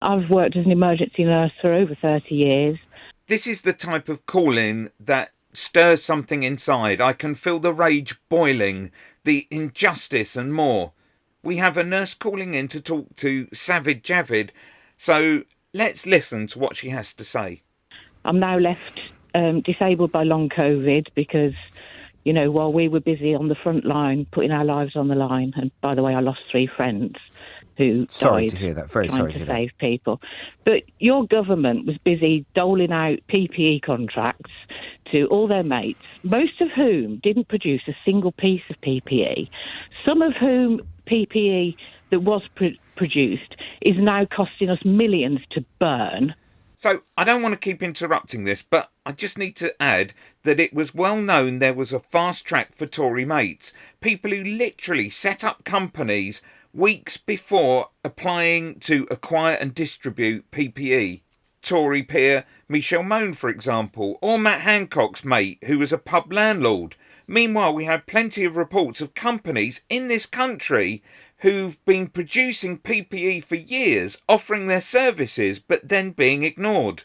I've worked as an emergency nurse for over 30 years. This is the type of calling that stirs something inside. I can feel the rage boiling, the injustice and more. We have a nurse calling in to talk to Sajid Javid, so let's listen to what she has to say. I'm now left disabled by long COVID because, while we were busy on the front line, putting our lives on the line, and by the way, I lost 3 friends who Sorry died to hear that. Very trying sorry to to hear save people. But your government was busy doling out PPE contracts to all their mates, most of whom didn't produce a single piece of PPE, some of whom PPE that was produced is now costing us millions to burn. So, I don't want to keep interrupting this, but I just need to add that it was well known there was a fast track for Tory mates. People who literally set up companies weeks before applying to acquire and distribute PPE. Tory peer Michelle Mone, for example, or Matt Hancock's mate, who was a pub landlord. Meanwhile, we have plenty of reports of companies in this country who've been producing PPE for years, offering their services, but then being ignored.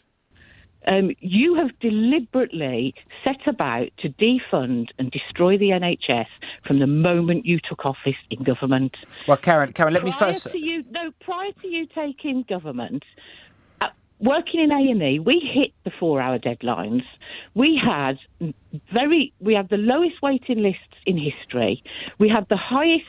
You have deliberately set about to defund and destroy the NHS from the moment you took office in government. Well, Karen, let me first... Prior to you taking government, working in A&E, we hit the 4-hour deadlines. We had the lowest waiting lists in history. We had the highest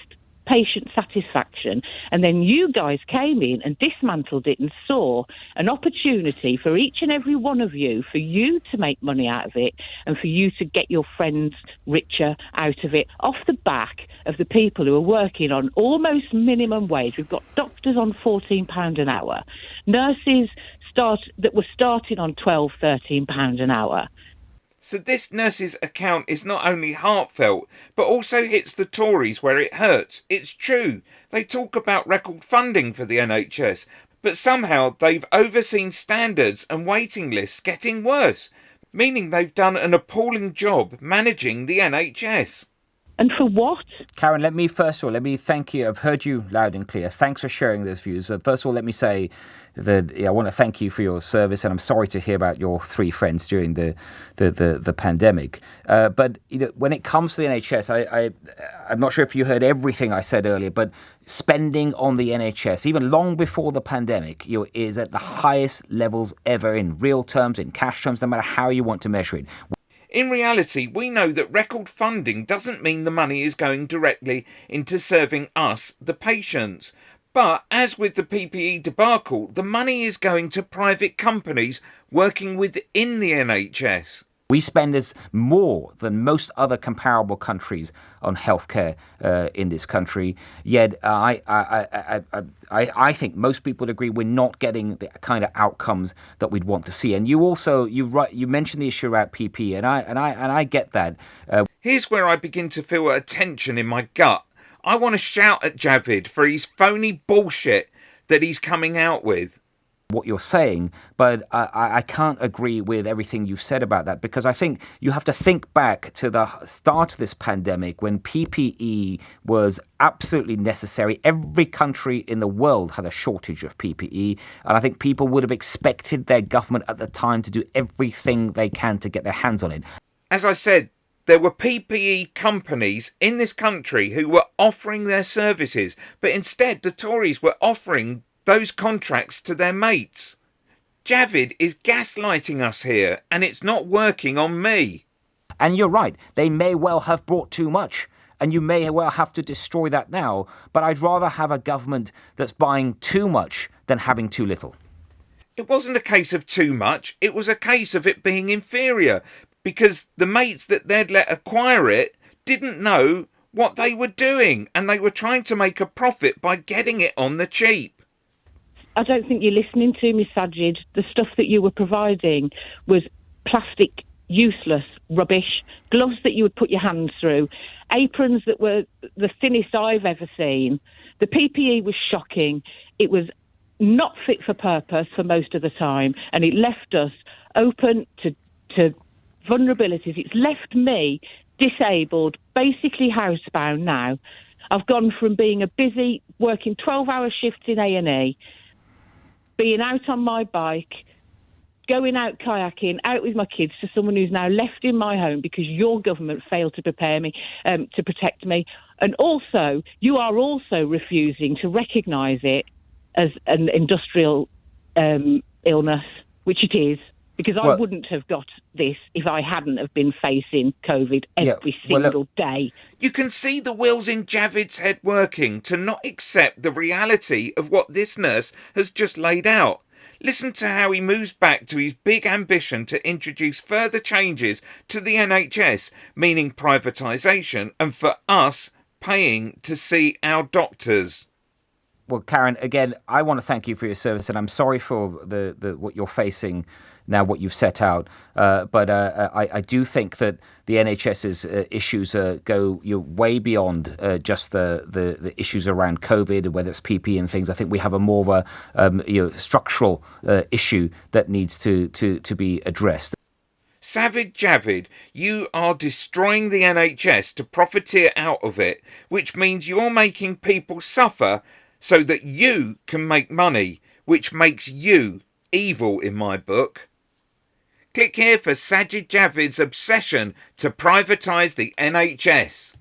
patient satisfaction, and then you guys came in and dismantled it and saw an opportunity for each and every one of you, for you to make money out of it and for you to get your friends richer out of it off the back of the people who are working on almost minimum wage. We've got doctors on £14 an hour, nurses that were starting on £12, £13 an hour. So this nurse's account is not only heartfelt, but also hits the Tories where it hurts. It's true. They talk about record funding for the NHS, but somehow they've overseen standards and waiting lists getting worse, meaning they've done an appalling job managing the NHS. And for what? Karen, let me thank you. I've heard you loud and clear. Thanks for sharing those views. First of all, let me say that I want to thank you for your service, and I'm sorry to hear about your 3 friends during the pandemic. But when it comes to the NHS, I'm not sure if you heard everything I said earlier, but spending on the NHS, even long before the pandemic, is at the highest levels ever in real terms, in cash terms, no matter how you want to measure it. In reality, we know that record funding doesn't mean the money is going directly into serving us, the patients. But as with the PPE debacle, the money is going to private companies working within the NHS. We spend more than most other comparable countries on healthcare in this country. Yet I think most people would agree we're not getting the kind of outcomes that we'd want to see. And you mentioned the issue about PPE, and I get that. Here's where I begin to feel a tension in my gut. I want to shout at Javid for his phony bullshit that he's coming out with. What you're saying, but I can't agree with everything you've said about that, because I think you have to think back to the start of this pandemic when PPE was absolutely necessary. Every country in the world had a shortage of PPE, and I think people would have expected their government at the time to do everything they can to get their hands on it. As I said, there were PPE companies in this country who were offering their services, but instead the Tories were offering those contracts to their mates. Javid is gaslighting us here, and it's not working on me. And you're right, they may well have brought too much, and you may well have to destroy that now, but I'd rather have a government that's buying too much than having too little. It wasn't a case of too much, it was a case of it being inferior, because the mates that they'd let acquire it didn't know what they were doing, and they were trying to make a profit by getting it on the cheap. I don't think you're listening to me, Sajid. The stuff that you were providing was plastic, useless rubbish, gloves that you would put your hands through, aprons that were the thinnest I've ever seen. The PPE was shocking. It was not fit for purpose for most of the time, and it left us open to vulnerabilities. It's left me disabled, basically housebound now. I've gone from being a busy, working 12-hour shifts in A&E being out on my bike, going out kayaking, out with my kids, to someone who's now left in my home because your government failed to prepare me, to protect me. And also, you are also refusing to recognise it as an industrial illness, which it is, because I wouldn't have got this if I hadn't have been facing COVID every single day. You can see the wheels in Javid's head working to not accept the reality of what this nurse has just laid out. Listen to how he moves back to his big ambition to introduce further changes to the NHS, meaning privatisation, and for us paying to see our doctors. Well, Karen, again, I want to thank you for your service, and I'm sorry for the what you're facing now, what you've set out. But I do think that the NHS's issues go way beyond just the issues around COVID, whether it's PPE and things. I think we have a more of a structural issue that needs to be addressed. Sajid Javid, you are destroying the NHS to profiteer out of it, which means you're making people suffer so that you can make money, which makes you evil in my book. Click here for Sajid Javid's obsession to privatise the NHS.